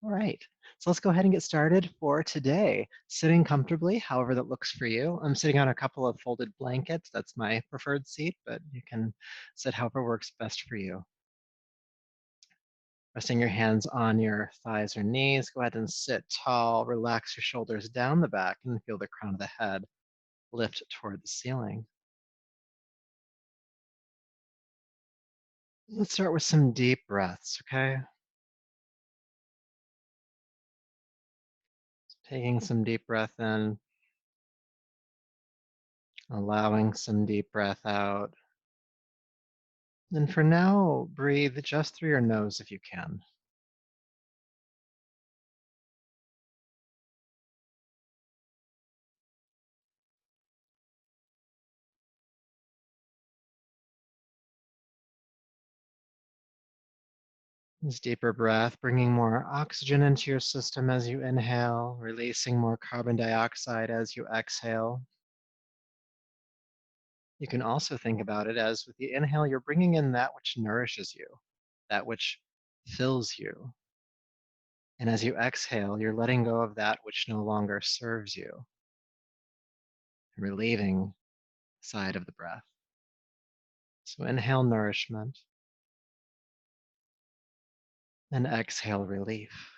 All right, so let's go ahead and get started for today. Sitting comfortably, however that looks for you. I'm sitting on a couple of folded blankets. That's my preferred seat, but you can sit however works best for you. Resting your hands on your thighs or knees, go ahead and sit tall, relax your shoulders down the back, and feel the crown of the head lift toward the ceiling. Let's start with some deep breaths, okay? Taking some deep breath in, allowing some deep breath out. And for now, breathe just through your nose if you can. This deeper breath, bringing more oxygen into your system as you inhale, releasing more carbon dioxide as you exhale. You can also think about it as with the inhale, you're bringing in that which nourishes you, that which fills you. And as you exhale, you're letting go of that which no longer serves you, relieving side of the breath. So inhale nourishment and exhale relief.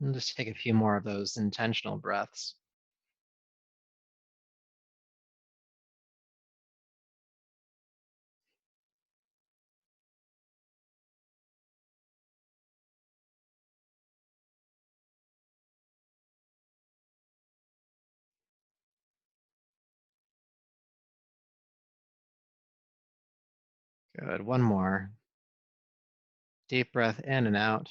And just take a few more of those intentional breaths. Good. One more. Deep breath in and out.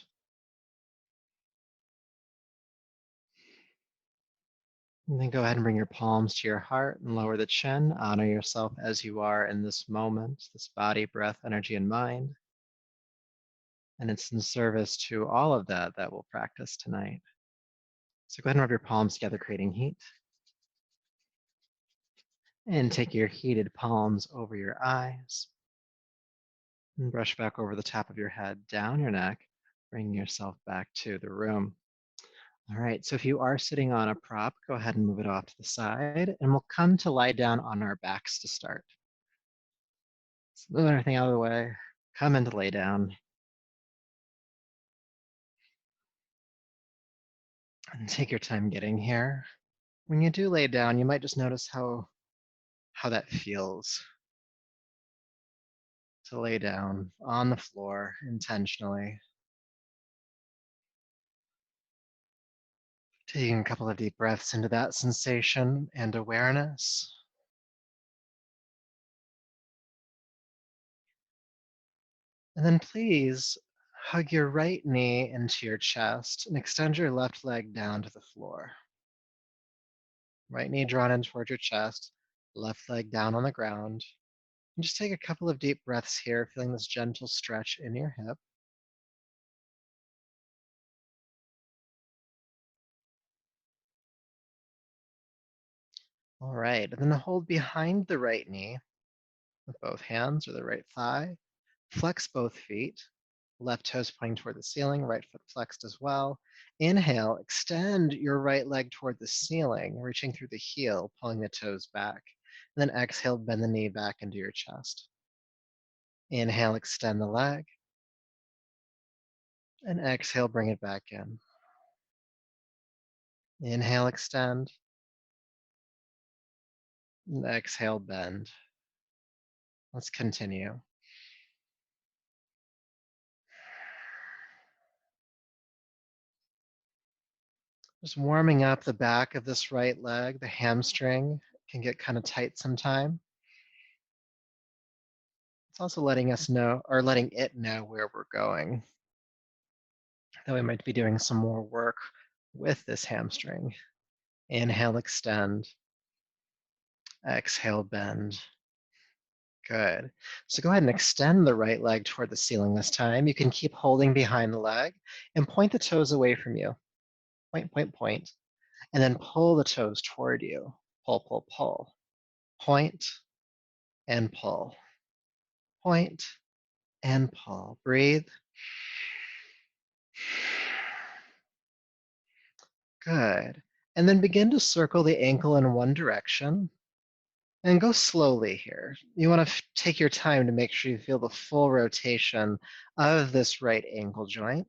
And then go ahead and bring your palms to your heart and lower the chin. Honor yourself as you are in this moment, this body, breath, energy, and mind. And it's in service to all of that we'll practice tonight. So go ahead and rub your palms together, creating heat. And take your heated palms over your eyes. And brush back over the top of your head, down your neck, bringing yourself back to the room. All right, so if you are sitting on a prop, go ahead and move it off to the side, and we'll come to lie down on our backs to start. So move everything out of the way, come into lay down, and take your time getting here. When you do lay down, you might just notice how that feels to lay down on the floor intentionally. Taking a couple of deep breaths into that sensation and awareness. And then please hug your right knee into your chest and extend your left leg down to the floor. Right knee drawn in towards your chest, left leg down on the ground. And just take a couple of deep breaths here, feeling this gentle stretch in your hip. All right, and then hold behind the right knee with both hands or the right thigh. Flex both feet, left toes pointing toward the ceiling, right foot flexed as well. Inhale, extend your right leg toward the ceiling, reaching through the heel, pulling the toes back. And then exhale, bend the knee back into your chest. Inhale, extend the leg. And exhale, bring it back in. Inhale, extend. And exhale, bend. Let's continue. Just warming up the back of this right leg, the hamstring can get kind of tight sometime. It's also letting us know, or letting it know where we're going. That we might be doing some more work with this hamstring. Inhale, extend. Exhale, bend. Good. So go ahead and extend the right leg toward the ceiling this time. You can keep holding behind the leg and point the toes away from you. Point, point, point. And then pull the toes toward you. Pull, pull, pull. Point and pull. Point and pull. Breathe. Good. And then begin to circle the ankle in one direction and go slowly here. You want to take your time to make sure you feel the full rotation of this right ankle joint.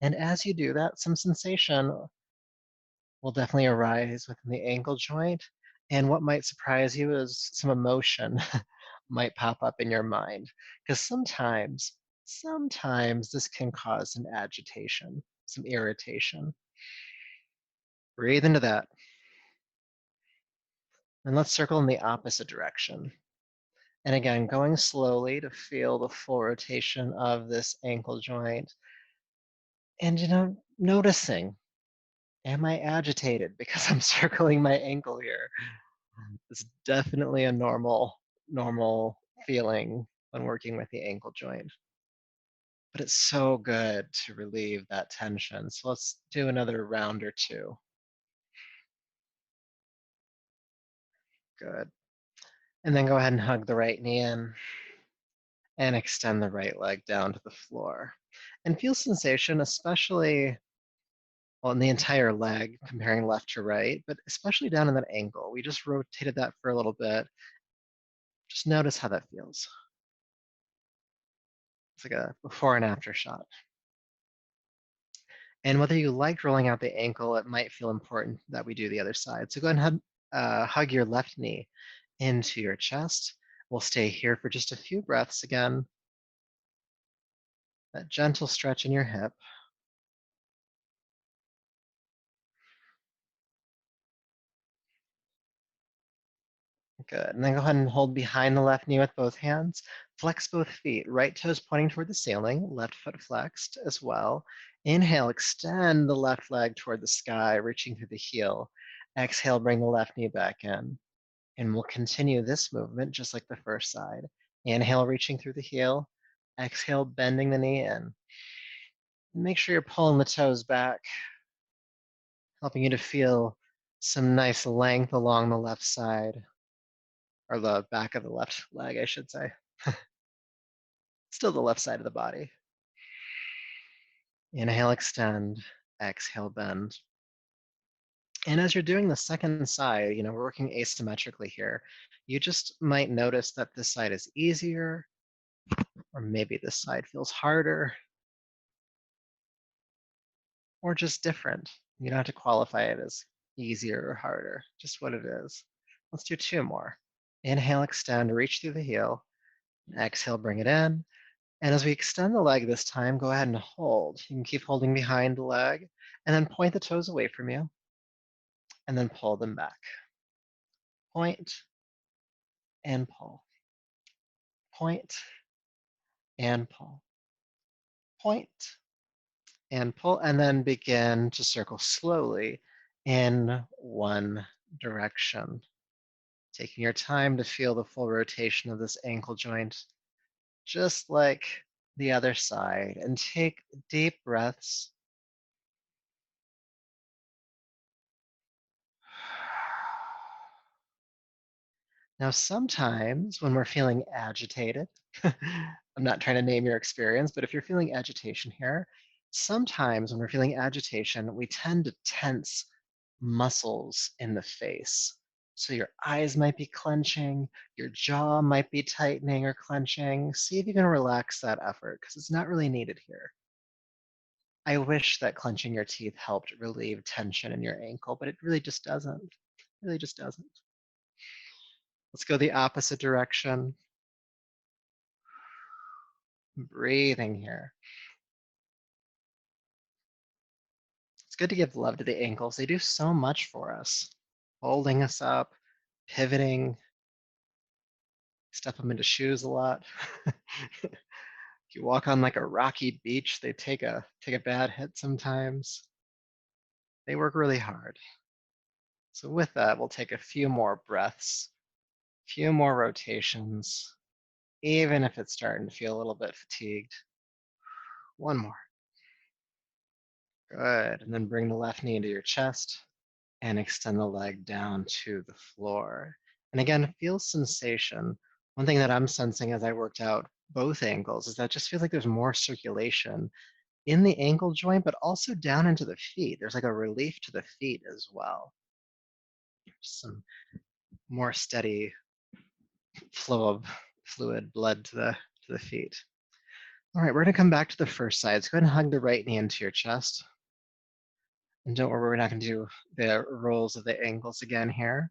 And as you do that, some sensation will definitely arise within the ankle joint. And what might surprise you is some emotion might pop up in your mind. Because sometimes this can cause some agitation, some irritation. Breathe into that. And let's circle in the opposite direction. And again, going slowly to feel the full rotation of this ankle joint. And, noticing, am I agitated because I'm circling my ankle here? It's definitely a normal feeling when working with the ankle joint. But it's so good to relieve that tension. So let's do another round or two. Good. And then go ahead and hug the right knee in and extend the right leg down to the floor. And feel sensation, especially well, in the entire leg, comparing left to right, but especially down in that ankle. We just rotated that for a little bit. Just notice how that feels. It's like a before and after shot. And whether you liked rolling out the ankle, it might feel important that we do the other side. So go ahead and hug your left knee into your chest. We'll stay here for just a few breaths again. That gentle stretch in your hip. Good. And then go ahead and hold behind the left knee with both hands. Flex both feet. Right toes pointing toward the ceiling, left foot flexed as well. Inhale, extend the left leg toward the sky, reaching through the heel. Exhale, bring the left knee back in. And we'll continue this movement just like the first side. Inhale, reaching through the heel. Exhale, bending the knee in. Make sure you're pulling the toes back, helping you to feel some nice length along the left side, or the back of the left leg, I should say. Still the left side of the body. Inhale, extend. Exhale, bend. And as you're doing the second side, we're working asymmetrically here. You just might notice that this side is easier, or maybe this side feels harder, or just different. You don't have to qualify it as easier or harder, just what it is. Let's do two more. Inhale, extend, reach through the heel. Exhale, bring it in. And as we extend the leg this time, go ahead and hold. You can keep holding behind the leg, and then point the toes away from you, and then pull them back. Point and pull. Point and pull. Point and pull, and then begin to circle slowly in one direction. Taking your time to feel the full rotation of this ankle joint, just like the other side. And take deep breaths. Now, sometimes when we're feeling agitated, I'm not trying to name your experience, but if you're feeling agitation here, sometimes when we're feeling agitation, we tend to tense muscles in the face. So your eyes might be clenching, your jaw might be tightening or clenching. See if you can relax that effort because it's not really needed here. I wish that clenching your teeth helped relieve tension in your ankle, but it really just doesn't. It really just doesn't. Let's go the opposite direction. Breathing here. It's good to give love to the ankles. They do so much for us, holding us up, pivoting, step them into shoes a lot. If you walk on like a rocky beach, they take a bad hit sometimes. They work really hard. So with that, we'll take a few more breaths, a few more rotations, even if it's starting to feel a little bit fatigued. One more. Good. And then bring the left knee into your chest and extend the leg down to the floor. And again, feel sensation One thing that I'm sensing as I worked out both ankles is that it just feels like there's more circulation in the ankle joint, but also down into the feet. There's like a relief to the feet as well. Some more steady flow of fluid, blood to the feet. All right, we're gonna come back to the first side. So go ahead and hug the right knee into your chest. And don't worry, we're not gonna do the rolls of the ankles again here.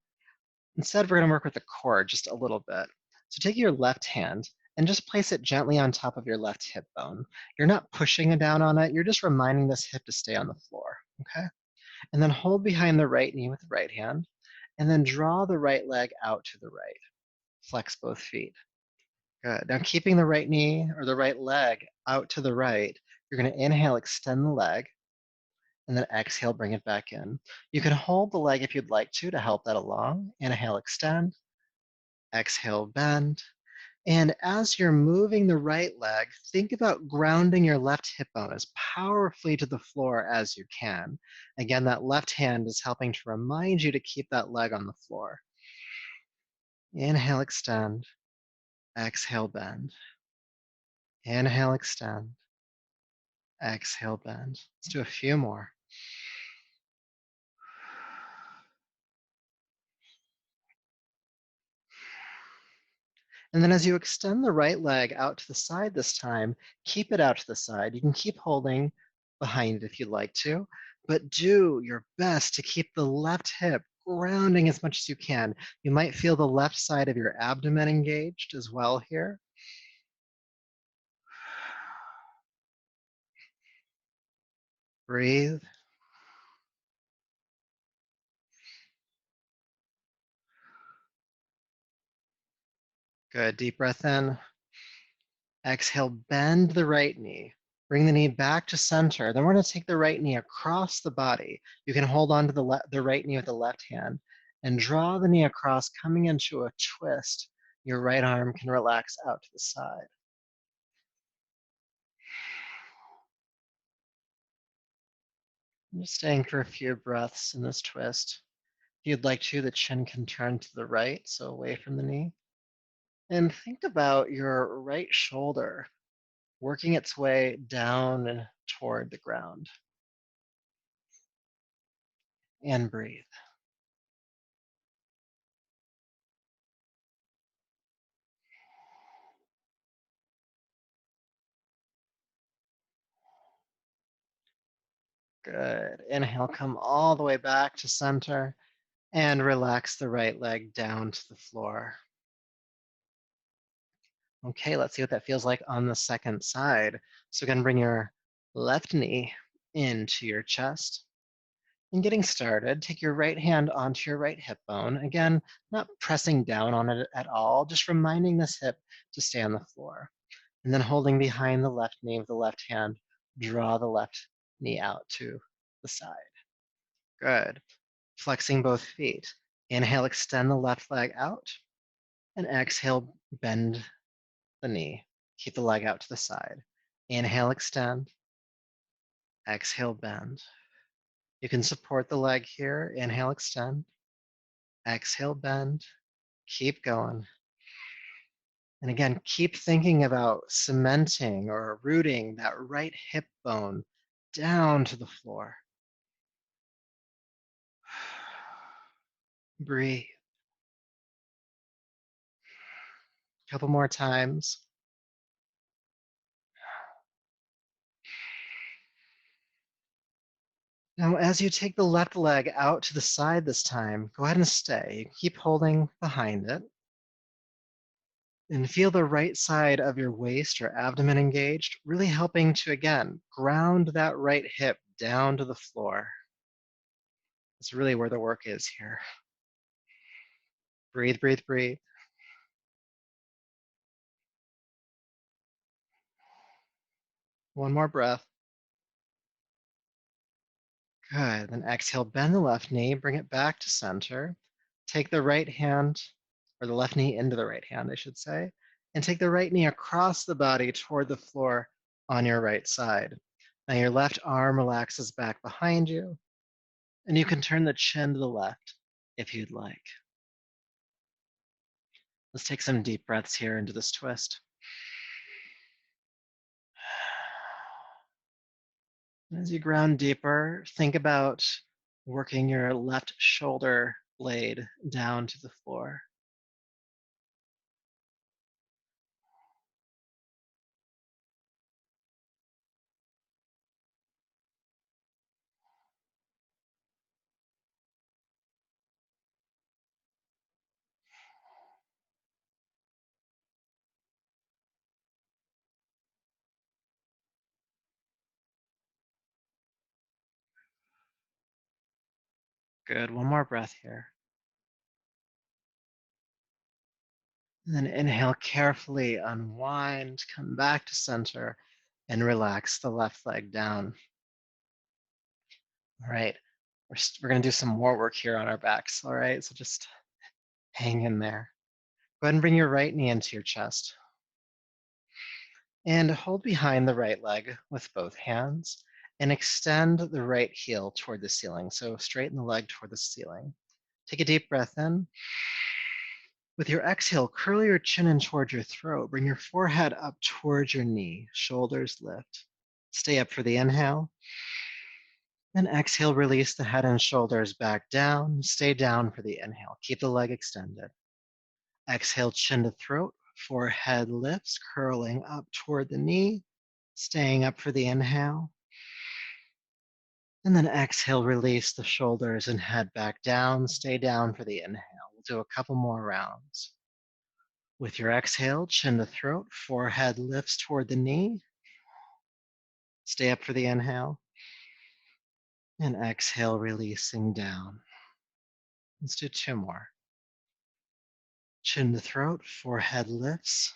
Instead, we're gonna work with the core just a little bit. So take your left hand and just place it gently on top of your left hip bone. You're not pushing it down on it, you're just reminding this hip to stay on the floor, okay? And then hold behind the right knee with the right hand, and then draw the right leg out to the right. Flex both feet. Good. Now keeping the right knee or the right leg out to the right, you're gonna inhale, extend the leg, and then exhale, bring it back in. You can hold the leg if you'd like to help that along. Inhale, extend, exhale, bend. And as you're moving the right leg, think about grounding your left hip bone as powerfully to the floor as you can. Again, that left hand is helping to remind you to keep that leg on the floor. Inhale, extend, exhale, bend. Inhale, extend, exhale, bend. Let's do a few more. And then as you extend the right leg out to the side this time, keep it out to the side. You can keep holding behind it if you'd like to, but do your best to keep the left hip grounding as much as you can. You might feel the left side of your abdomen engaged as well here. Breathe. Good. Deep breath in. Exhale, bend the right knee. Bring the knee back to center. Then we're going to take the right knee across the body. You can hold on to the right knee with the left hand and draw the knee across, coming into a twist. Your right arm can relax out to the side. Just staying for a few breaths in this twist. If you'd like to, the chin can turn to the right, so away from the knee. And think about your right shoulder working its way down and toward the ground. And breathe. Good. Inhale, come all the way back to center and relax the right leg down to the floor. Okay, let's see what that feels like on the second side. So again, bring your left knee into your chest. And getting started, take your right hand onto your right hip bone. Again, not pressing down on it at all, just reminding this hip to stay on the floor. And then holding behind the left knee with the left hand, draw the left knee out to the side. Good. Flexing both feet. Inhale, extend the left leg out. And exhale, bend the knee. Keep the leg out to the side. Inhale, extend. Exhale, bend. You can support the leg here. Inhale, extend. Exhale, bend. Keep going. And again, keep thinking about cementing or rooting that right hip bone down to the floor. Breathe. A couple more times. Now, as you take the left leg out to the side this time, go ahead and stay. Keep holding behind it. And feel the right side of your waist or abdomen engaged, really helping to, again, ground that right hip down to the floor. It's really where the work is here. Breathe, breathe, breathe. One more breath. Good. Then exhale, bend the left knee, bring it back to center. Take the right hand, or the left knee into the right hand, I should say, and take the right knee across the body toward the floor on your right side. Now your left arm relaxes back behind you, and you can turn the chin to the left if you'd like. Let's take some deep breaths here into this twist. As you ground deeper, think about working your left shoulder blade down to the floor. Good. One more breath here. And then inhale carefully, unwind, come back to center, and relax the left leg down. All right. We're going to do some more work here on our backs. All right. So just hang in there. Go ahead and bring your right knee into your chest and hold behind the right leg with both hands and extend the right heel toward the ceiling. So straighten the leg toward the ceiling. Take a deep breath in. With your exhale, curl your chin in toward your throat. Bring your forehead up towards your knee. Shoulders lift. Stay up for the inhale. And exhale, release the head and shoulders back down. Stay down for the inhale. Keep the leg extended. Exhale, chin to throat. Forehead lifts, curling up toward the knee. Staying up for the inhale. And then exhale, release the shoulders and head back down. Stay down for the inhale. We'll do a couple more rounds. With your exhale, chin to throat, forehead lifts toward the knee. Stay up for the inhale. And exhale, releasing down. Let's do two more. Chin to throat, forehead lifts.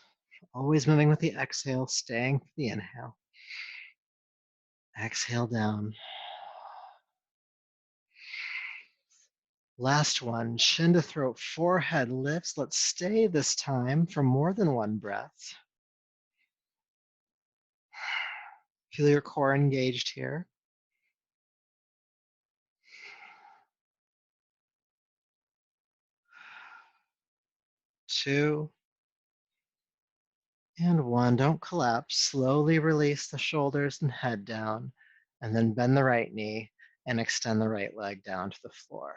Always moving with the exhale, staying for the inhale. Exhale down. Last one, chin to throat, forehead lifts. Let's stay this time for more than one breath. Feel your core engaged here. 2, and 1. Don't collapse. Slowly release the shoulders and head down, and then bend the right knee and extend the right leg down to the floor.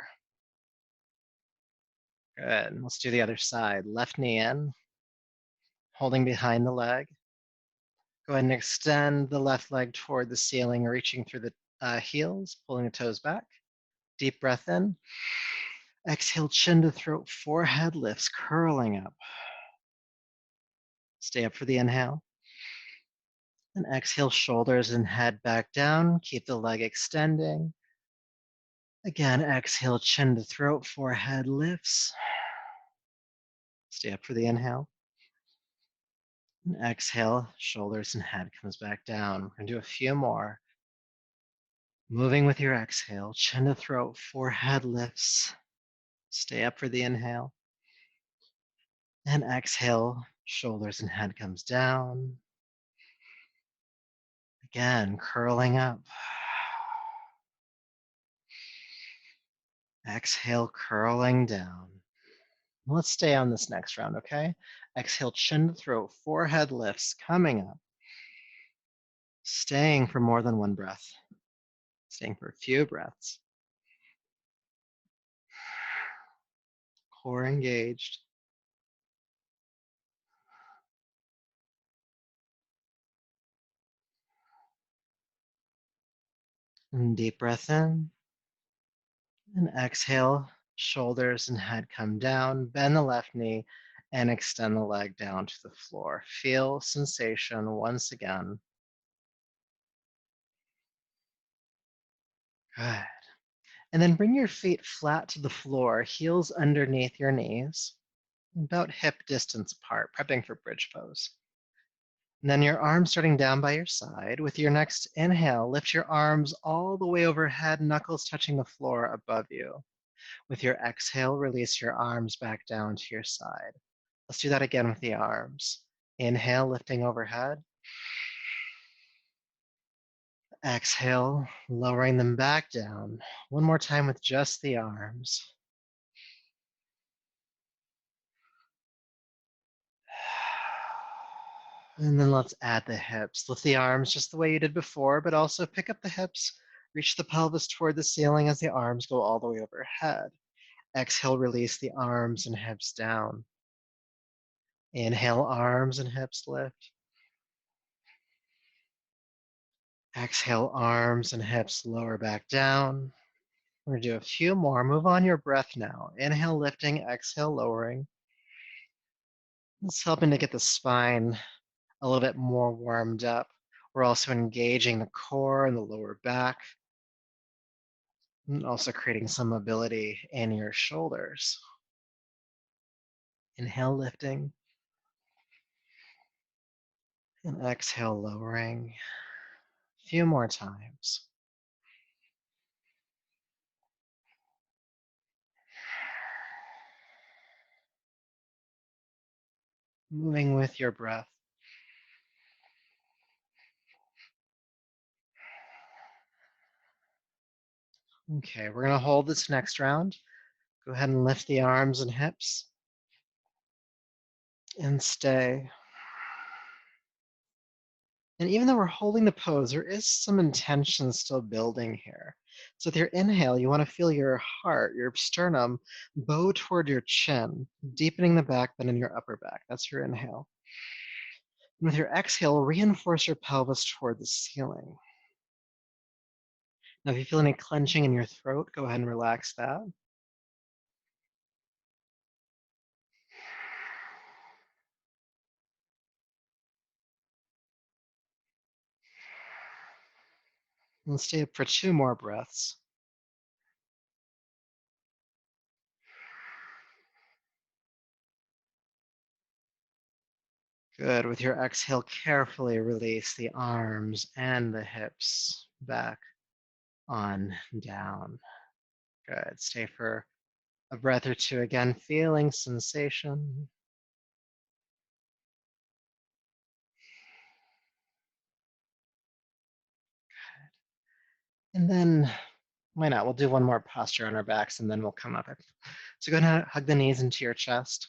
Good. Let's do the other side. Left knee in, holding behind the leg. Go ahead and extend the left leg toward the ceiling, reaching through the heels, pulling the toes back. Deep breath in. Exhale, chin to throat, forehead lifts, curling up. Stay up for the inhale. And exhale, shoulders and head back down. Keep the leg extending. Again, exhale, chin to throat, forehead lifts. Stay up for the inhale. And exhale, shoulders and head comes back down. We're going to do a few more. Moving with your exhale, chin to throat, forehead lifts. Stay up for the inhale. And exhale, shoulders and head comes down. Again, curling up. Exhale, curling down. Let's stay on this next round, okay? Exhale, chin to throat, forehead lifts, coming up. Staying for more than one breath. Staying for a few breaths. Core engaged. And deep breath in. And exhale, shoulders and head come down. Bend the left knee and extend the leg down to the floor. Feel sensation once again. Good. And then bring your feet flat to the floor, heels underneath your knees, about hip distance apart, prepping for bridge pose. And then your arms starting down by your side. With your next inhale, lift your arms all the way overhead, knuckles touching the floor above you. With your exhale, release your arms back down to your side. Let's do that again with the arms. Inhale, lifting overhead. Exhale, lowering them back down. One more time with just the arms. And then let's add the hips. Lift the arms just the way you did before, but also pick up the hips. Reach the pelvis toward the ceiling as the arms go all the way overhead. Exhale, release the arms and hips down. Inhale, arms and hips lift. Exhale, arms and hips lower back down. We're going to do a few more. Move on your breath now. Inhale, lifting. Exhale, lowering. It's helping to get the spine a little bit more warmed up. We're also engaging the core and the lower back, and also creating some mobility in your shoulders. Inhale, lifting. And exhale, lowering. A few more times. Moving with your breath. Okay, we're going to hold this next round. Go ahead and lift the arms and hips and stay. And even though we're holding the pose, there is some intention still building here. So with your inhale, you want to feel your heart, your sternum, bow toward your chin, deepening the back bend in your upper back. That's your inhale. And with your exhale, reinforce your pelvis toward the ceiling. Now, if you feel any clenching in your throat, go ahead and relax that. And stay up for 2 more breaths. Good. With your exhale, carefully release the arms and the hips back on down. Good. Stay for a breath or two again, feeling sensation. And then, why not? We'll do one more posture on our backs and then we'll come up. So go ahead and hug the knees into your chest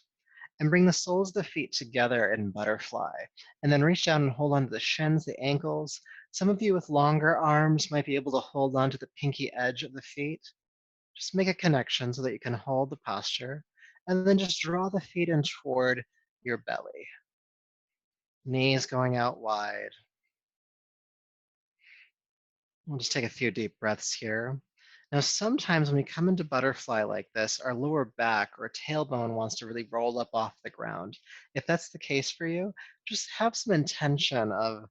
and bring the soles of the feet together in butterfly. And then reach down and hold on to the shins, the ankles. Some of you with longer arms might be able to hold on to the pinky edge of the feet. Just make a connection so that you can hold the posture. And then just draw the feet in toward your belly. Knees going out wide. We'll just take a few deep breaths here. Now, sometimes when we come into butterfly like this, our lower back or tailbone wants to really roll up off the ground. If that's the case for you, just have some intention of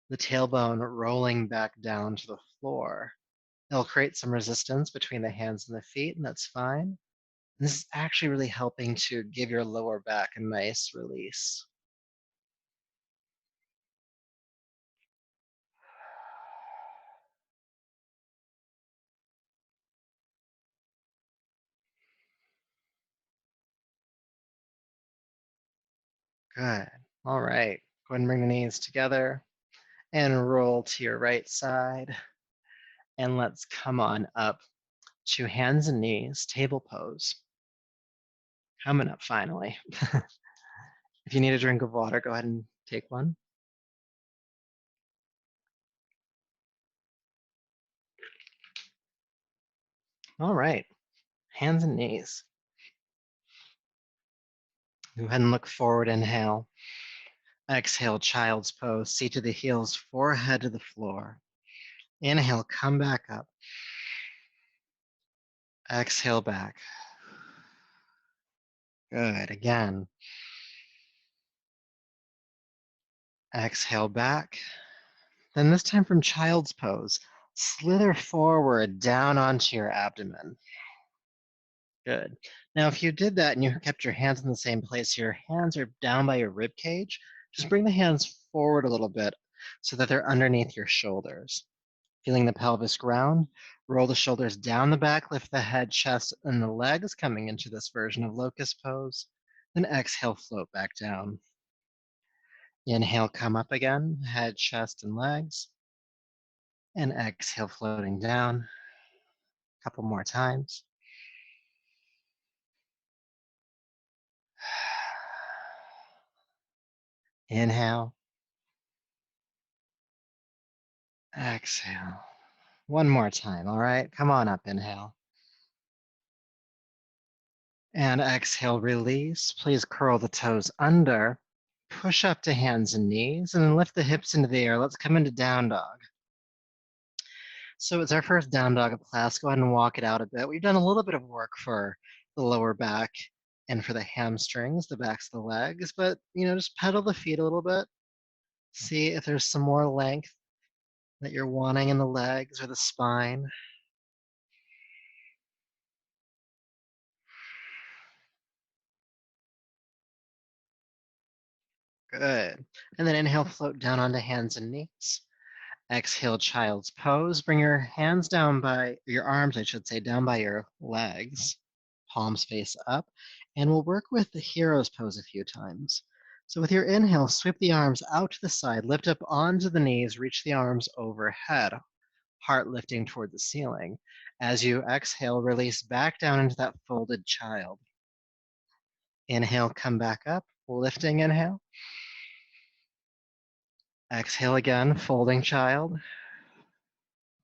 the tailbone rolling back down to the floor. It'll create some resistance between the hands and the feet, and that's fine. And this is actually really helping to give your lower back a nice release. Good. All right. Go ahead and bring the knees together and roll to your right side. And let's come on up to hands and knees, table pose. Coming up finally. If you need a drink of water, go ahead and take one. All right. Hands and knees. Go ahead and look forward, inhale. Exhale, child's pose, seat to the heels, forehead to the floor. Inhale, come back up. Exhale back. Good, again. Exhale back. Then this time from child's pose, slither forward down onto your abdomen. Good. Now, if you did that and you kept your hands in the same place, your hands are down by your rib cage, just bring the hands forward a little bit so that they're underneath your shoulders. Feeling the pelvis ground, roll the shoulders down the back, lift the head, chest, and the legs coming into this version of locust pose. Then exhale, float back down. Inhale, come up again, head, chest, and legs. And exhale, floating down. A couple more times. Inhale. Exhale. One more time, all right? Come on up, inhale. And exhale, release. Please curl the toes under. Push up to hands and knees, and then lift the hips into the air. Let's come into down dog. So it's our first down dog of class. Go ahead and walk it out a bit. We've done a little bit of work for the lower back and for the hamstrings, the backs of the legs, but just pedal the feet a little bit. See if there's some more length that you're wanting in the legs or the spine. Good. And then inhale, float down onto hands and knees. Exhale, child's pose. Bring your hands down by your arms, I should say, down by your legs, palms face up. And we'll work with the hero's pose a few times. So with your inhale, sweep the arms out to the side, lift up onto the knees, reach the arms overhead, heart lifting toward the ceiling. As you exhale, release back down into that folded child. Inhale, come back up, lifting inhale. Exhale again, folding child.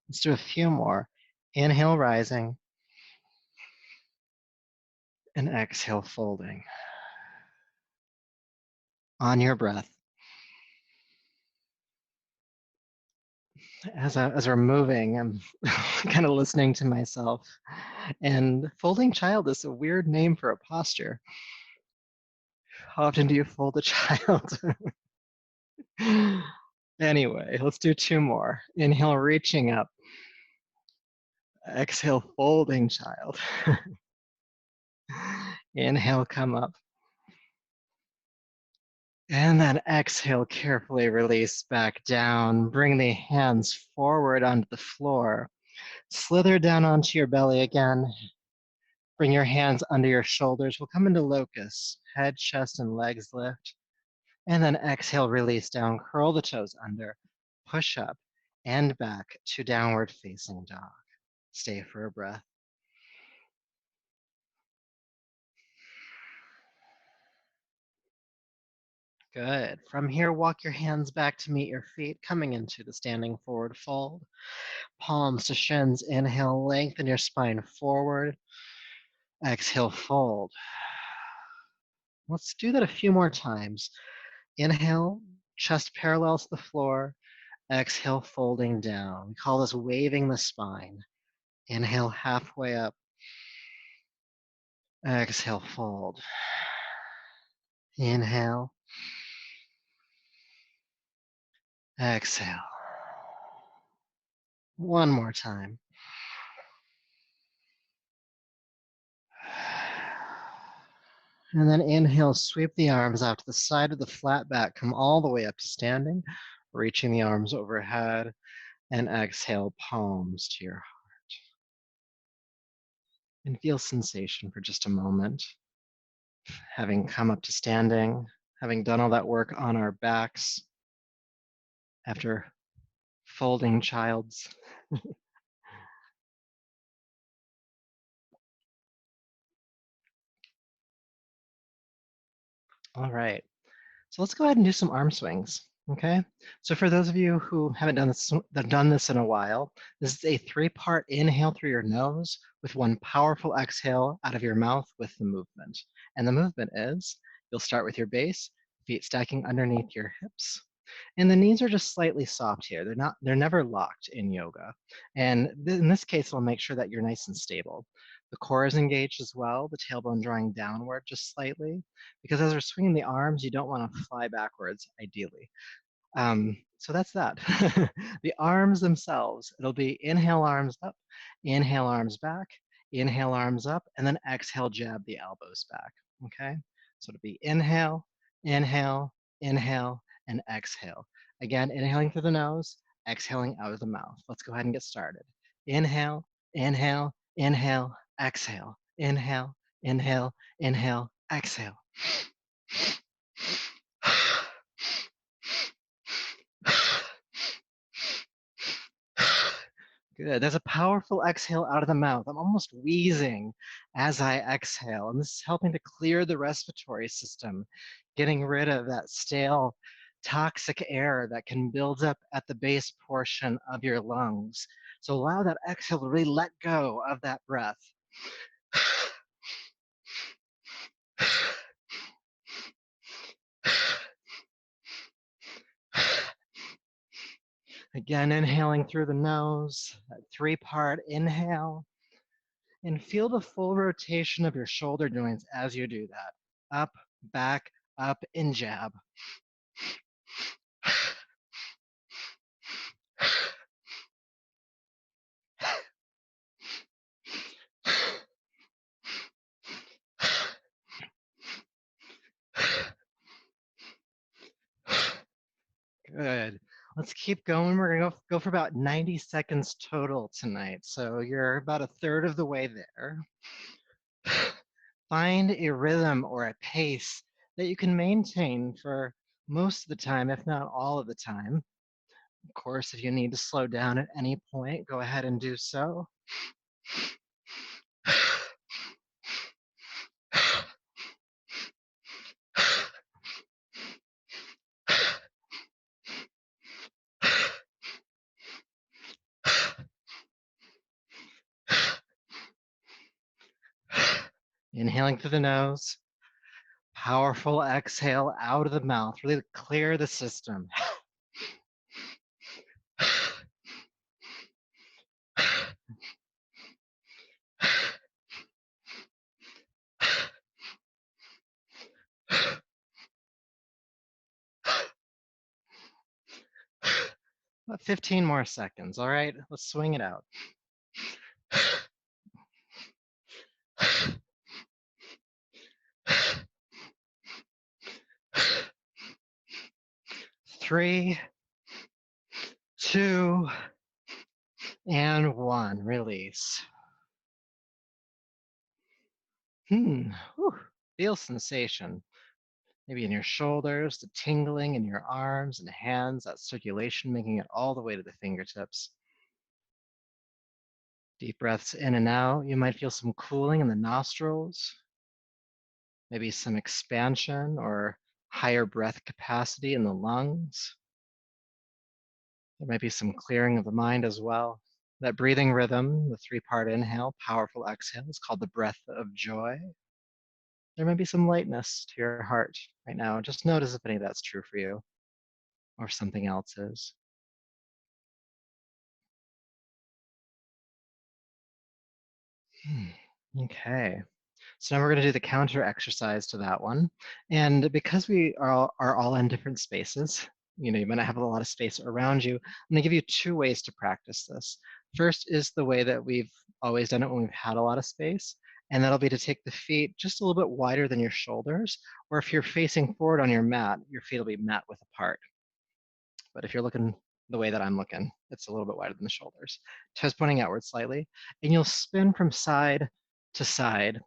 Let's do a few more. Inhale, rising. And exhale, folding. On your breath. As we're moving, I'm kind of listening to myself. And folding child is a weird name for a posture. How often do you fold a child? Anyway, let's do two more. Inhale, reaching up. Exhale, folding child. Inhale, come up. And then exhale, carefully release back down. Bring the hands forward onto the floor. Slither down onto your belly again. Bring your hands under your shoulders. We'll come into locust. Head, chest, and legs lift. And then exhale, release down. Curl the toes under. Push up and back to downward facing dog. Stay for a breath. Good. From here, walk your hands back to meet your feet, coming into the standing forward fold. Palms to shins. Inhale, lengthen your spine forward. Exhale, fold. Let's do that a few more times. Inhale, chest parallel to the floor. Exhale, folding down. We call this waving the spine. Inhale, halfway up. Exhale, fold. Inhale. Exhale. One more time. And then inhale, sweep the arms out to the side of the flat back, come all the way up to standing, reaching the arms overhead, and exhale, palms to your heart. And feel sensation for just a moment. Having come up to standing, having done all that work on our backs, after folding childs. All right, so let's go ahead and do some arm swings, okay? So for those of you who haven't done this in a while, this is a 3-part inhale through your nose with one powerful exhale out of your mouth with the movement. And the movement is, you'll start with your base, feet stacking underneath your hips. And the knees are just slightly soft here. They're never locked in yoga. And in this case, we'll make sure that you're nice and stable. The core is engaged as well, the tailbone drawing downward just slightly, because as we're swinging the arms, you don't want to fly backwards, ideally. So that's that. The arms themselves, it'll be inhale, arms up, inhale, arms back, inhale, arms up, and then exhale, jab the elbows back, okay? So it'll be inhale, inhale, inhale, and exhale. Again, inhaling through the nose, exhaling out of the mouth. Let's go ahead and get started. Inhale, inhale, inhale, exhale. Inhale, inhale, inhale, exhale. Good. There's a powerful exhale out of the mouth. I'm almost wheezing as I exhale, and this is helping to clear the respiratory system, getting rid of that stale toxic air that can build up at the base portion of your lungs. So allow that exhale to really let go of that breath. Again, inhaling through the nose, that 3-part inhale, and feel the full rotation of your shoulder joints as you do that. Up, back, up, and jab. Good. Let's keep going. We're going to go for about 90 seconds total tonight. So you're about a third of the way there. Find a rhythm or a pace that you can maintain for most of the time, if not all of the time. Of course, if you need to slow down at any point, go ahead and do so. Inhaling through the nose, powerful exhale out of the mouth, really clear the system. About 15 more seconds, all right? Let's swing it out. 3, 2, and 1. Release. Feel sensation. Maybe in your shoulders, the tingling in your arms and hands, that circulation making it all the way to the fingertips. Deep breaths in and out. You might feel some cooling in the nostrils, maybe some expansion or higher breath capacity in the lungs. There might be some clearing of the mind as well. That breathing rhythm, the 3-part inhale, powerful exhale, is called the breath of joy. There may be some lightness to your heart right now. Just notice if any of that's true for you or if something else is. Okay. So now we're going to do the counter exercise to that one. And because we are all in different spaces, you might not have a lot of space around you. I'm going to give you 2 ways to practice this. First is the way that we've always done it when we've had a lot of space. And that'll be to take the feet just a little bit wider than your shoulders. Or if you're facing forward on your mat, your feet will be mat width apart. But if you're looking the way that I'm looking, it's a little bit wider than the shoulders. Toes pointing outward slightly. And you'll spin from side to side,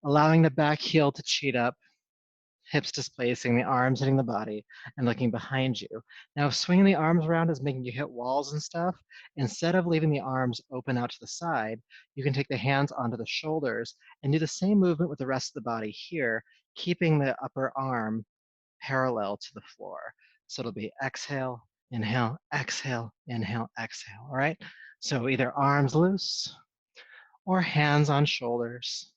allowing the back heel to cheat up, hips displacing, the arms hitting the body, and looking behind you. Now, if swinging the arms around is making you hit walls and stuff, instead of leaving the arms open out to the side, you can take the hands onto the shoulders and do the same movement with the rest of the body here, keeping the upper arm parallel to the floor. So it'll be exhale, inhale, exhale, inhale, exhale, all right? So either arms loose or hands on shoulders.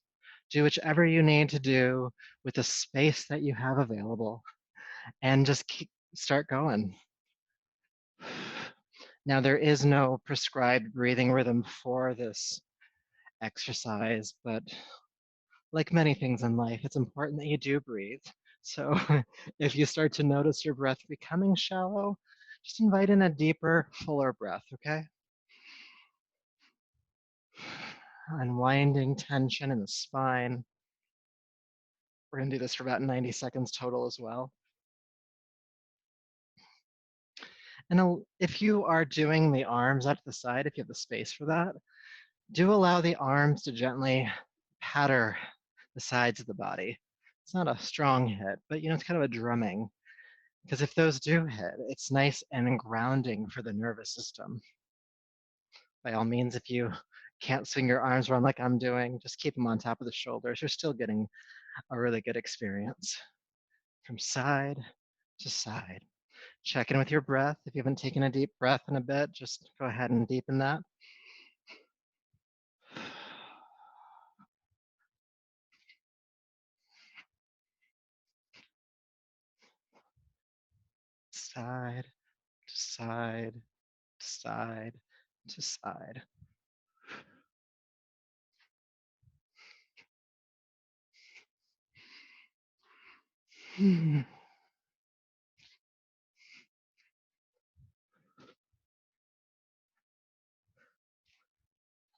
Do whichever you need to do with the space that you have available and just start going. Now, there is no prescribed breathing rhythm for this exercise, but like many things in life, it's important that you do breathe. So if you start to notice your breath becoming shallow, just invite in a deeper, fuller breath, okay? Unwinding tension in the spine. We're gonna do this for about 90 seconds total as well. And if you are doing the arms out to the side, if you have the space for that, do allow the arms to gently patter the sides of the body. It's not a strong hit, but it's kind of a drumming. Because if those do hit, it's nice and grounding for the nervous system. By all means, if you can't swing your arms around like I'm doing, just keep them on top of the shoulders. You're still getting a really good experience from side to side. Check in with your breath. If you haven't taken a deep breath in a bit, just go ahead and deepen that. Side to side to side to side.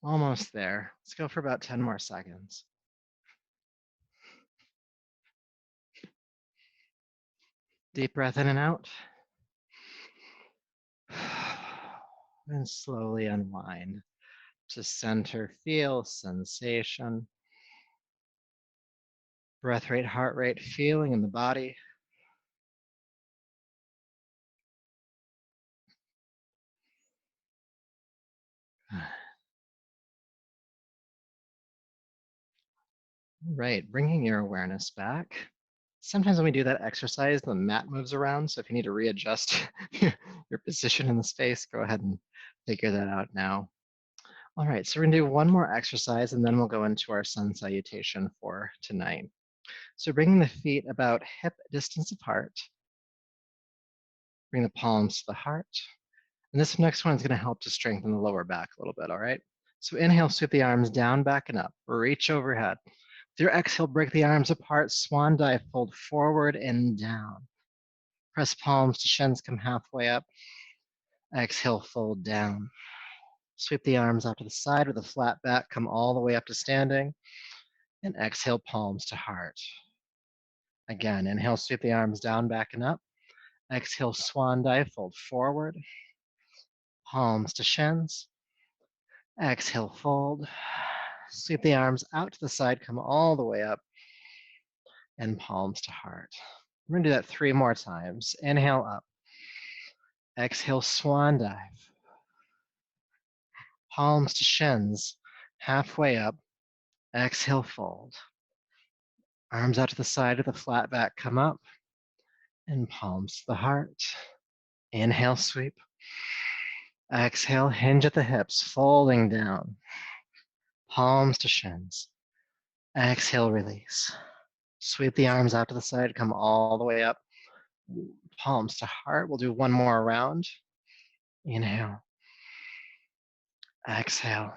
Almost there. Let's go for about 10 more seconds. Deep breath in and out. And slowly unwind to center. Feel sensation. Breath rate, heart rate, feeling in the body. Right, bringing your awareness back. Sometimes when we do that exercise, the mat moves around. So if you need to readjust your position in the space, go ahead and figure that out now. All right, so we're gonna do one more exercise and then we'll go into our sun salutation for tonight. So bringing the feet about hip distance apart, bring the palms to the heart. And this next one is gonna help to strengthen the lower back a little bit, all right? So inhale, sweep the arms down, back and up, reach overhead. With your exhale, break the arms apart, swan dive, fold forward and down. Press palms to shins, come halfway up. Exhale, fold down. Sweep the arms out to the side with a flat back, come all the way up to standing. And exhale, palms to heart. Again, inhale, sweep the arms down, back and up. Exhale, swan dive, fold forward. Palms to shins. Exhale, fold. Sweep the arms out to the side, come all the way up. And palms to heart. We're gonna do that 3 more times. Inhale up. Exhale, swan dive. Palms to shins, halfway up. Exhale, fold. Arms out to the side of the flat back, come up. And palms to the heart. Inhale, sweep. Exhale, hinge at the hips, folding down. Palms to shins. Exhale, release. Sweep the arms out to the side, come all the way up. Palms to heart. We'll do one more round. Inhale. Exhale.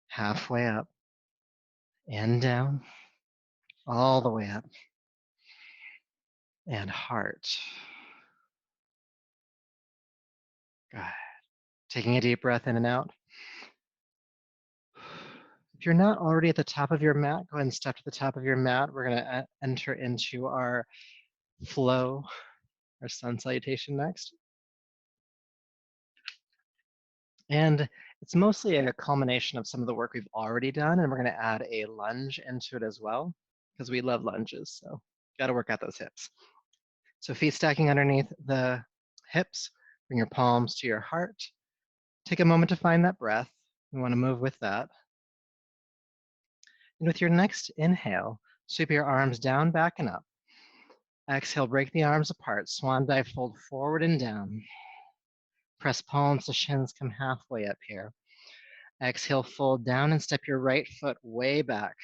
Halfway up. And down. All the way up. And heart. Good. Taking a deep breath in and out. If you're not already at the top of your mat, go ahead and step to the top of your mat. We're going to enter into our flow, our sun salutation next. And it's mostly a culmination of some of the work we've already done, and we're going to add a lunge into it as well, because we love lunges, so got to work out those hips. So feet stacking underneath the hips, bring your palms to your heart. Take a moment to find that breath. We want to move with that. And with your next inhale, sweep your arms down, back, and up. Exhale, break the arms apart. Swan dive, fold forward and down. Press palms to shins, come halfway up here. Exhale, fold down and step your right foot way back.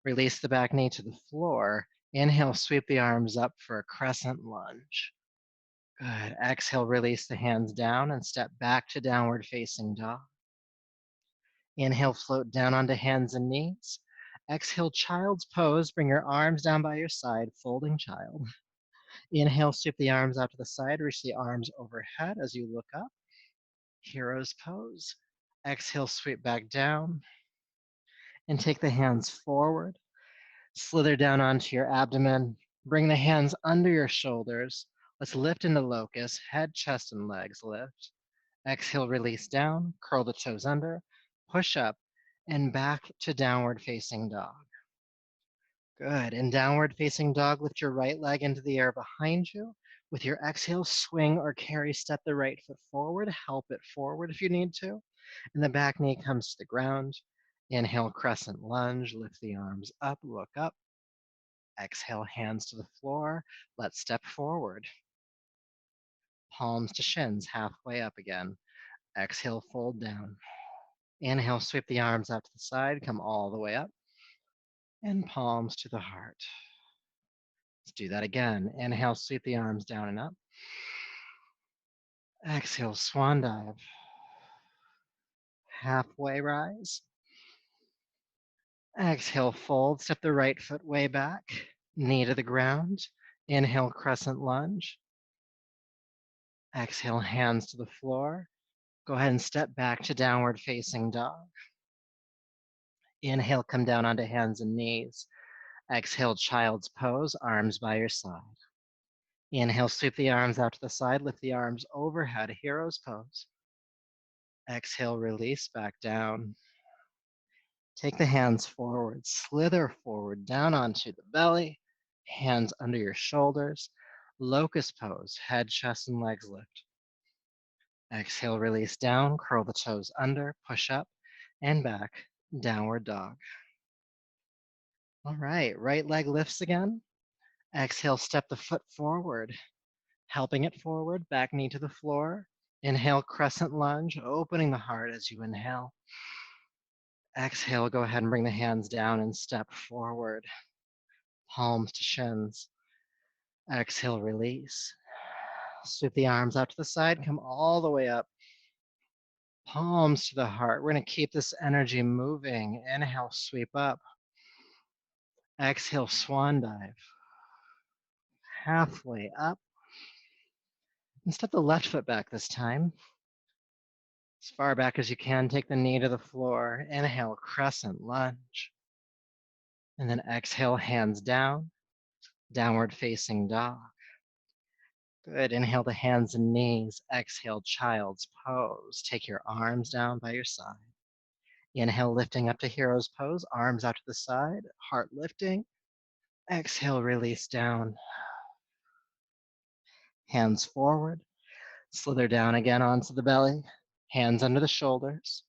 Release the back knee to the floor. Inhale, sweep the arms up for a crescent lunge. Good. Exhale, release the hands down and step back to downward facing dog. Inhale, float down onto hands and knees. Exhale, child's pose. Bring your arms down by your side, folding child. Inhale, sweep the arms out to the side, reach the arms overhead as you look up. Hero's pose. Exhale, sweep back down. And take the hands forward. Slither down onto your abdomen. Bring the hands under your shoulders. Let's lift into locust, head, chest, and legs lift. Exhale, release down, curl the toes under, push up, and back to downward facing dog. Good. In downward facing dog, lift your right leg into the air behind you. With your exhale, swing or carry, step the right foot forward, help it forward if you need to. And the back knee comes to the ground. Inhale, crescent lunge, lift the arms up, look up. Exhale, hands to the floor. Let's step forward. Palms to shins, halfway up again. Exhale, fold down. Inhale, sweep the arms out to the side, come all the way up. And palms to the heart. Let's do that again. Inhale, sweep the arms down and up. Exhale, swan dive. Halfway rise. Exhale, fold. Step the right foot way back. Knee to the ground. Inhale, crescent lunge. Exhale, hands to the floor. Go ahead and step back to downward facing dog. Inhale, come down onto hands and knees. Exhale, child's pose, arms by your side. Inhale, sweep the arms out to the side, lift the arms overhead, hero's pose. Exhale, release back down. Take the hands forward, slither forward, down onto the belly, hands under your shoulders, locust pose, head, chest, and legs lift. Exhale, release down, curl the toes under, push up and back, downward dog. All right, right leg lifts again. Exhale, step the foot forward, helping it forward, back knee to the floor. Inhale, crescent lunge, opening the heart as you inhale. Exhale, go ahead and bring the hands down and step forward. Palms to shins. Exhale, release. Sweep the arms out to the side, come all the way up. Palms to the heart. We're going to keep this energy moving. Inhale, sweep up. Exhale, swan dive. Halfway up. And step the left foot back this time. As far back as you can, take the knee to the floor. Inhale, crescent lunge. And then exhale, hands down, downward facing dog. Good, inhale the hands and knees. Exhale, child's pose. Take your arms down by your side. Inhale, lifting up to hero's pose, arms out to the side, heart lifting. Exhale, release down. Hands forward, slither down again onto the belly, hands under the shoulders.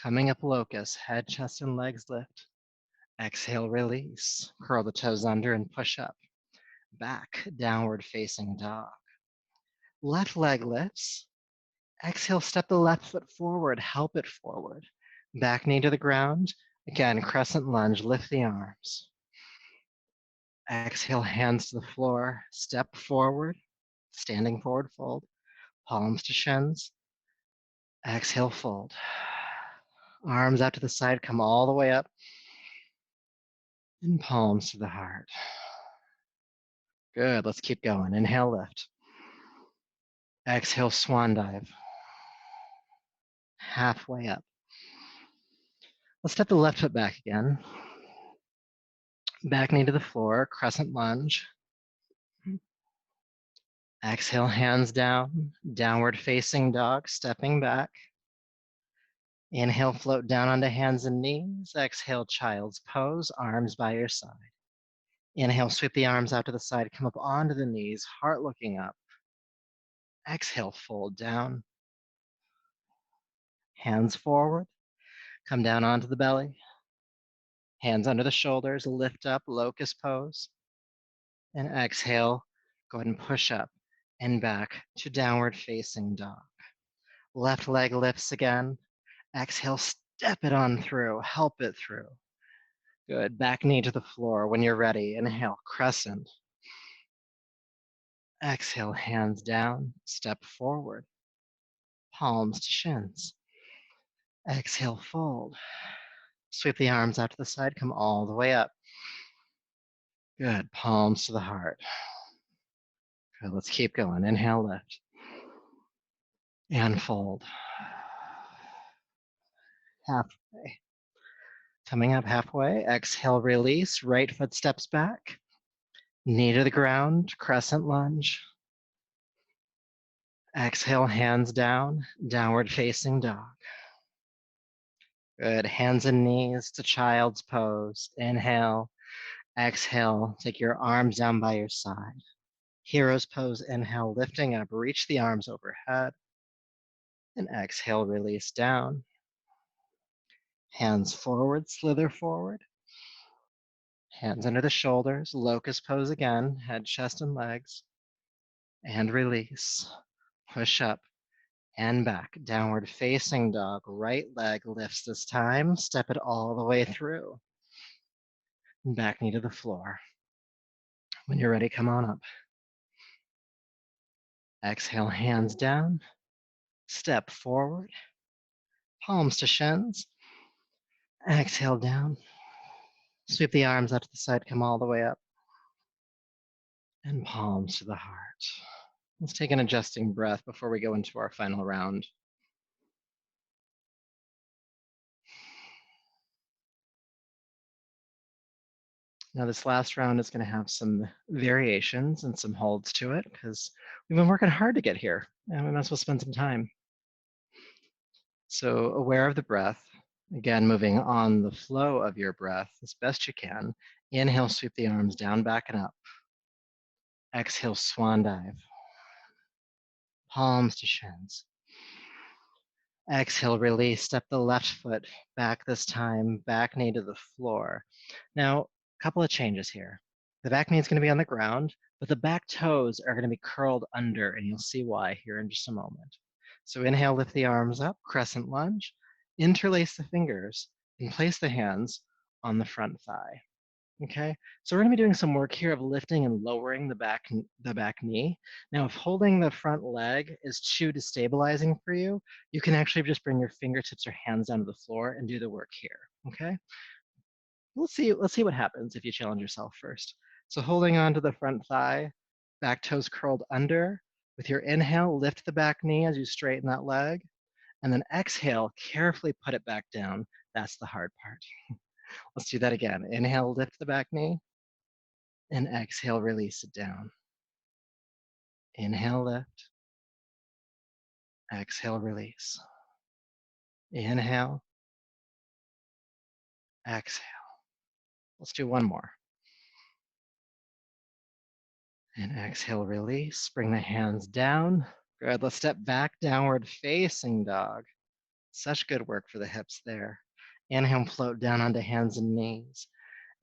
Coming up locust, head, chest, and legs lift. Exhale, release. Curl the toes under and push up. Back, downward facing dog. Left leg lifts. Exhale, step the left foot forward, help it forward. Back knee to the ground. Again, crescent lunge, lift the arms. Exhale, hands to the floor, step forward, standing forward fold, palms to shins. Exhale, fold. Arms out to the side, come all the way up. And palms to the heart. Good, let's keep going. Inhale, lift. Exhale, swan dive. Halfway up. Let's step the left foot back again. Back knee to the floor, crescent lunge. Exhale, hands down, downward facing dog, stepping back. Inhale, float down onto hands and knees. Exhale, child's pose, arms by your side. Inhale, sweep the arms out to the side, come up onto the knees, heart looking up. Exhale, fold down. Hands forward, come down onto the belly. Hands under the shoulders, lift up, locust pose. And exhale, go ahead and push up and back to downward facing dog. Left leg lifts again. Exhale, step it on through, help it through. Good, back knee to the floor when you're ready. Inhale, crescent. Exhale, hands down, step forward. Palms to shins. Exhale, fold. Sweep the arms out to the side, come all the way up. Good, palms to the heart. Good, let's keep going. Inhale, lift. And fold. Halfway. Coming up halfway, exhale, release, right foot steps back. Knee to the ground, crescent lunge. Exhale, hands down, downward facing dog. Good, hands and knees to child's pose. Inhale, exhale, take your arms down by your side. Hero's pose, inhale, lifting up, reach the arms overhead. And exhale, release down. Hands forward, slither forward. Hands under the shoulders, locust pose again, head, chest, and legs, and release. Push up and back, downward facing dog. Right leg lifts this time, step it all the way through. Back knee to the floor. When you're ready, come on up. Exhale, hands down, step forward, palms to shins. Exhale down, sweep the arms out to the side, come all the way up, and palms to the heart. Let's take an adjusting breath before we go into our final round. Now, this last round is going to have some variations and some holds to it because we've been working hard to get here and we might as well spend some time. So, aware of the breath, again, moving on the flow of your breath as best you can. Inhale, sweep the arms down, back, and up. Exhale, swan dive. Palms to shins. Exhale, release. Step the left foot back this time, back knee to the floor. Now, a couple of changes here. The back knee is going to be on the ground, but the back toes are going to be curled under, and you'll see why here in just a moment. So inhale, lift the arms up, crescent lunge, interlace the fingers, and place the hands on the front thigh. Okay, so we're going to be doing some work here of lifting and lowering the back knee. Now, if holding the front leg is too destabilizing for you, you can actually just bring your fingertips or hands down to the floor and do the work here. Okay, let's see what happens if you challenge yourself first. So holding on to the front thigh, back toes curled under. With your inhale, lift the back knee as you straighten that leg, and then exhale, carefully put it back down. That's the hard part. Let's do that again. Inhale, lift the back knee, and exhale, release it down. Inhale, lift. Exhale, release. Inhale, exhale. Let's do one more. And exhale, release. Bring the hands down. Good. Let's step back, downward facing dog. Such good work for the hips there. Inhale, float down onto hands and knees.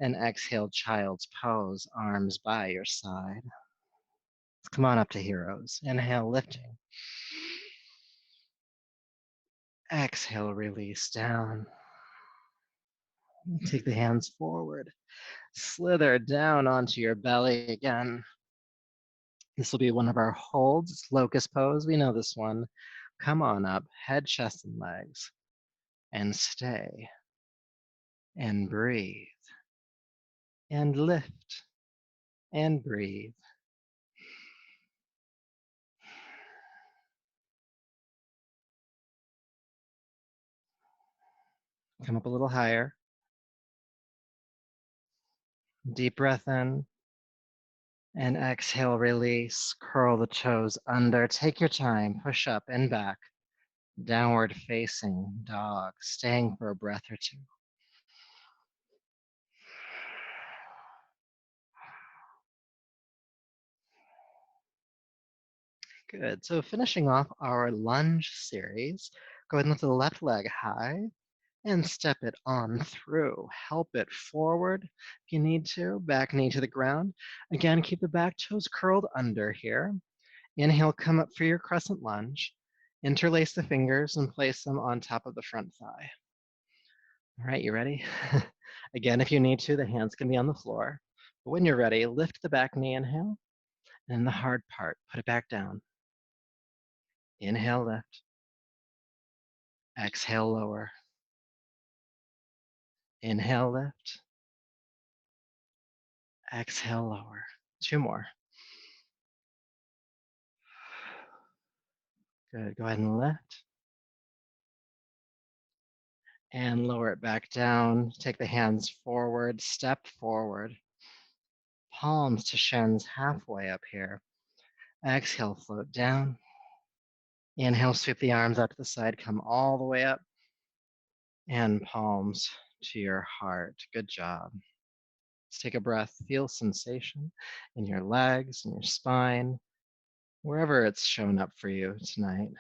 And exhale, child's pose, arms by your side. Let's come on up to heroes. Inhale, lifting. Exhale, release down. Take the hands forward. Slither down onto your belly again. This will be one of our holds. It's locust pose. We know this one. Come on up, head, chest, and legs. And stay. And breathe. And lift. And breathe. Come up a little higher. Deep breath in. And exhale, release. Curl the toes under. Take your time. Push up and back. Downward facing dog. Staying for a breath or two. Good. So finishing off our lunge series, go ahead and lift the left leg high and step it on through. Help it forward if you need to. Back knee to the ground. Again, keep the back toes curled under here. Inhale, come up for your crescent lunge. Interlace the fingers and place them on top of the front thigh. All right, you ready? Again, if you need to, the hands can be on the floor. But when you're ready, lift the back knee, inhale. And the hard part, put it back down. Inhale, lift. Exhale, lower. Inhale, lift. Exhale, lower. Two more. Good. Go ahead and lift. And lower it back down. Take the hands forward, step forward. Palms to shins halfway up here. Exhale, float down. Inhale, sweep the arms out to the side, come all the way up. And palms to your heart. Good job. Let's take a breath. Feel sensation in your legs, in your spine, wherever it's shown up for you tonight.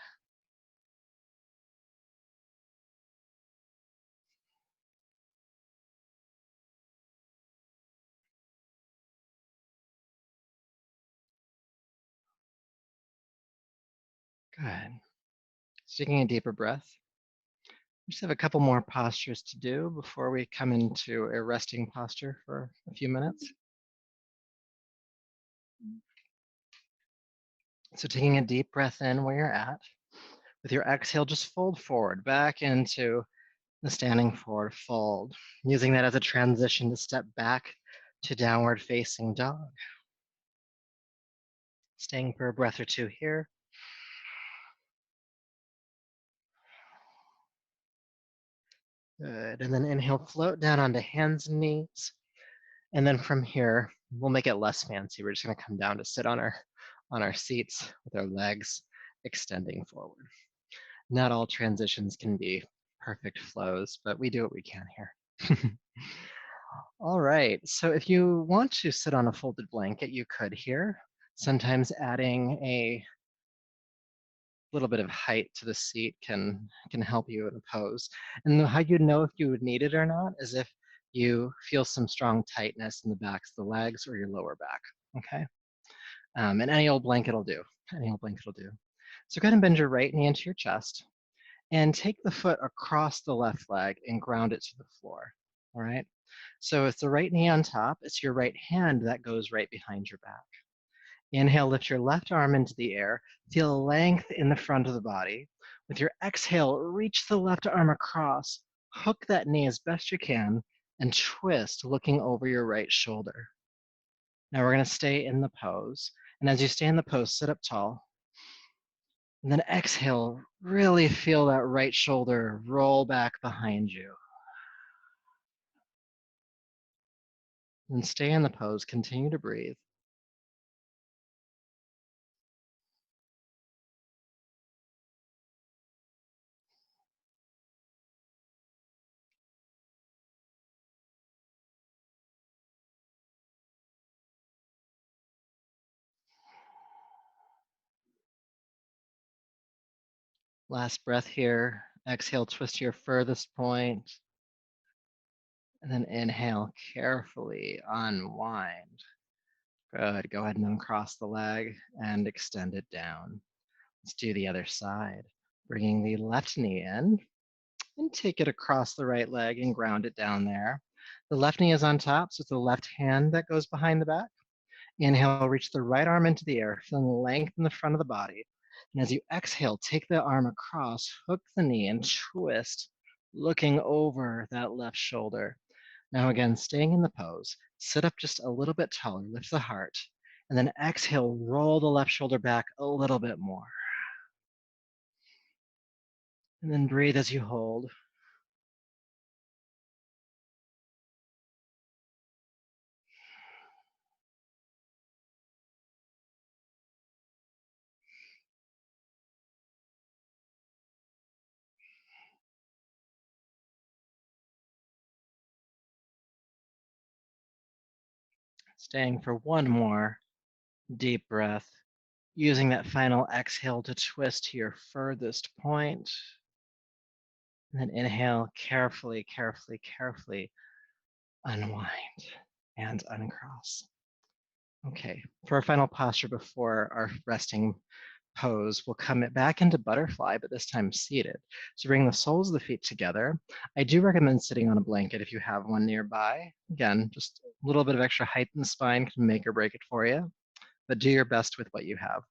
Good. So taking a deeper breath. We just have a couple more postures to do before we come into a resting posture for a few minutes. So taking a deep breath in where you're at. With your exhale, just fold forward back into the standing forward fold, using that as a transition to step back to downward facing dog. Staying for a breath or two here. Good. And then inhale, float down onto hands and knees. And then from here, we'll make it less fancy. We're just going to come down to sit on our seats with our legs extending forward. Not all transitions can be perfect flows, but we do what we can here. All right, so if you want to sit on a folded blanket, you could here. Sometimes adding a little bit of height to the seat can help you in a pose. And how you know if you would need it or not is if you feel some strong tightness in the backs of the legs or your lower back, okay? And any old blanket will do, any old blanket will do. So go ahead and bend your right knee into your chest and take the foot across the left leg and ground it to the floor, all right? So it's the right knee on top, it's your right hand that goes right behind your back. Inhale, lift your left arm into the air. Feel length in the front of the body. With your exhale, reach the left arm across. Hook that knee as best you can and twist, looking over your right shoulder. Now we're going to stay in the pose. And as you stay in the pose, sit up tall. And then exhale, really feel that right shoulder roll back behind you. And stay in the pose, continue to breathe. Last breath here. Exhale, twist to your furthest point. And then inhale, carefully unwind. Good. Go ahead and uncross the leg and extend it down. Let's do the other side. Bringing the left knee in and take it across the right leg and ground it down there. The left knee is on top, so it's the left hand that goes behind the back. Inhale, reach the right arm into the air, feeling length in the front of the body. And as you exhale, take the arm across, hook the knee, and twist, looking over that left shoulder. Now again, staying in the pose, sit up just a little bit taller, lift the heart, and then exhale, roll the left shoulder back a little bit more. And then breathe as you hold. Staying for one more deep breath, using that final exhale to twist to your furthest point. And then inhale, carefully, carefully, carefully unwind and uncross. Okay, for our final posture before our resting pose, we'll come back into butterfly, but this time seated. So bring the soles of the feet together. I do recommend sitting on a blanket if you have one nearby. Again, just a little bit of extra height in the spine can make or break it for you, but do your best with what you have.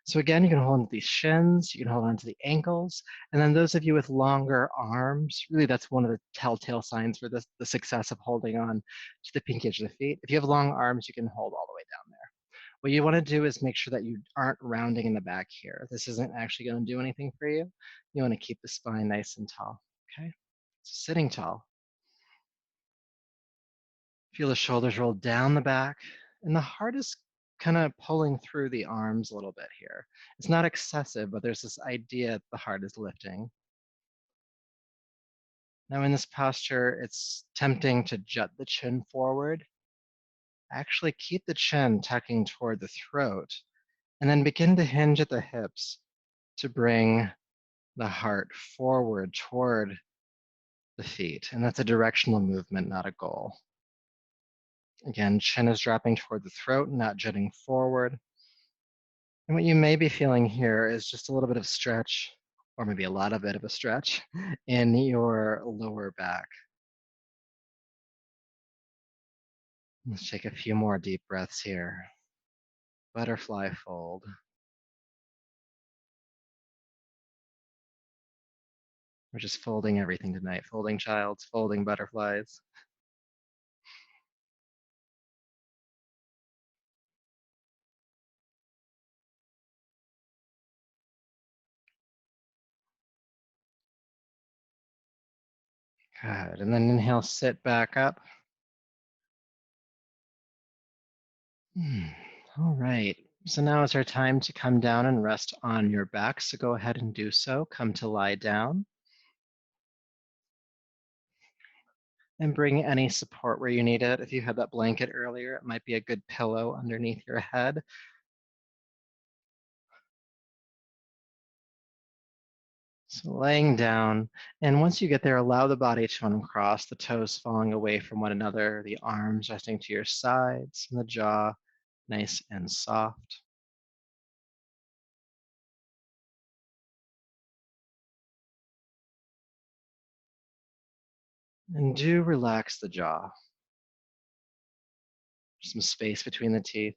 So again, you can hold on to these shins, you can hold on to the ankles, and then those of you with longer arms, really that's one of the telltale signs for the success of holding on to the pinky edge of the feet. If you have long arms, you can hold all the way down there. What you want to do is make sure that you aren't rounding in the back here. This isn't actually going to do anything for you. You want to keep the spine nice and tall, okay? So sitting tall. Feel the shoulders roll down the back, and the heart is kind of pulling through the arms a little bit here. It's not excessive, but there's this idea that the heart is lifting. Now in this posture, it's tempting to jut the chin forward. Actually keep the chin tucking toward the throat, and then begin to hinge at the hips to bring the heart forward toward the feet. And that's a directional movement, not a goal. Again, chin is dropping toward the throat, not jutting forward. And what you may be feeling here is just a little bit of stretch, or maybe a lot of bit of a stretch in your lower back. Let's take a few more deep breaths here. Butterfly fold. We're just folding everything tonight. Folding childs, folding butterflies. Good. And then inhale, sit back up. All right. So now is our time to come down and rest on your back. So go ahead and do so. Come to lie down and bring any support where you need it. If you had that blanket earlier, it might be a good pillow underneath your head. So laying down, and once you get there, allow the body to uncross, the toes falling away from one another, the arms resting to your sides, and the jaw nice and soft. And do relax the jaw. Some space between the teeth.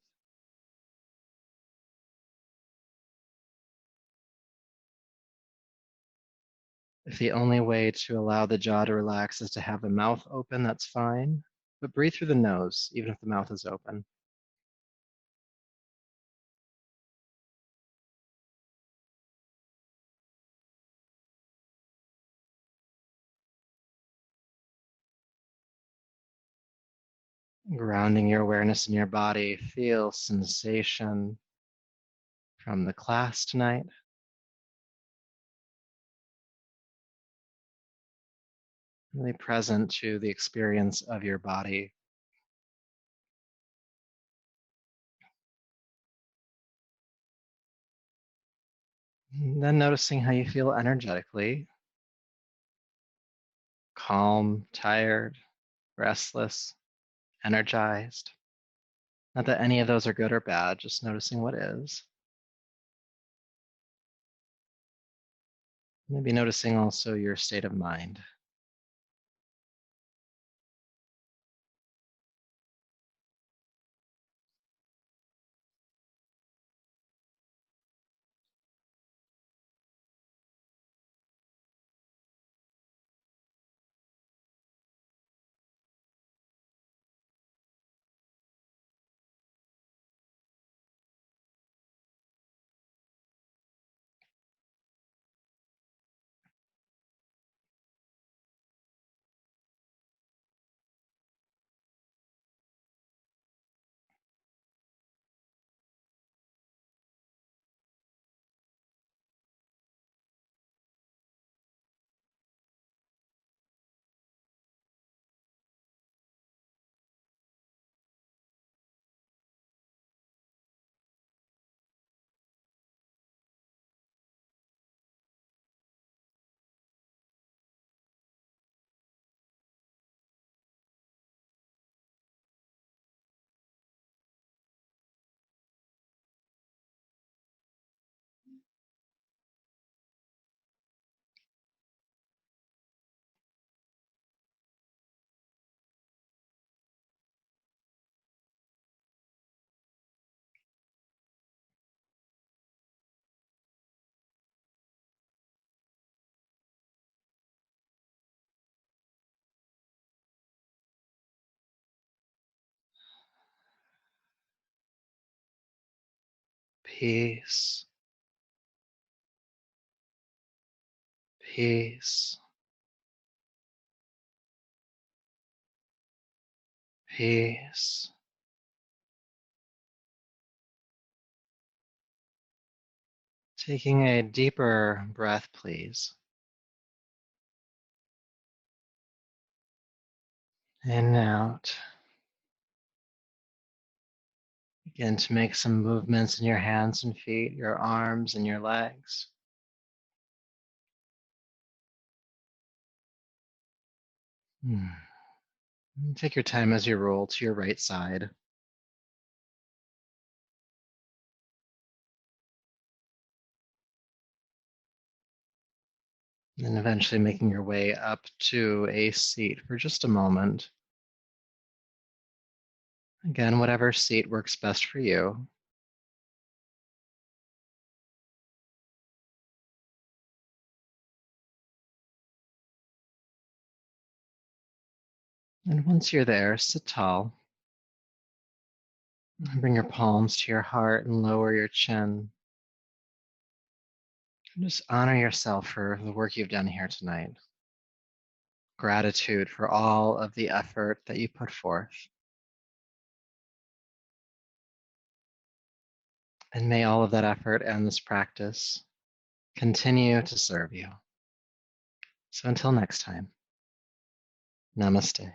If the only way to allow the jaw to relax is to have the mouth open, that's fine. But breathe through the nose, even if the mouth is open. Grounding your awareness in your body, feel sensation from the class tonight. Really present to the experience of your body. And then noticing how you feel energetically, calm, tired, restless, energized. Not that any of those are good or bad, just noticing what is. Maybe noticing also your state of mind. Peace, peace, peace. Taking a deeper breath, please. In and out. Begin to make some movements in your hands and feet, your arms and your legs. Take your time as you roll to your right side. And eventually making your way up to a seat for just a moment. Again, whatever seat works best for you. And once you're there, sit tall. Bring your palms to your heart and lower your chin. And just honor yourself for the work you've done here tonight. Gratitude for all of the effort that you put forth. And may all of that effort and this practice continue to serve you. So until next time, namaste.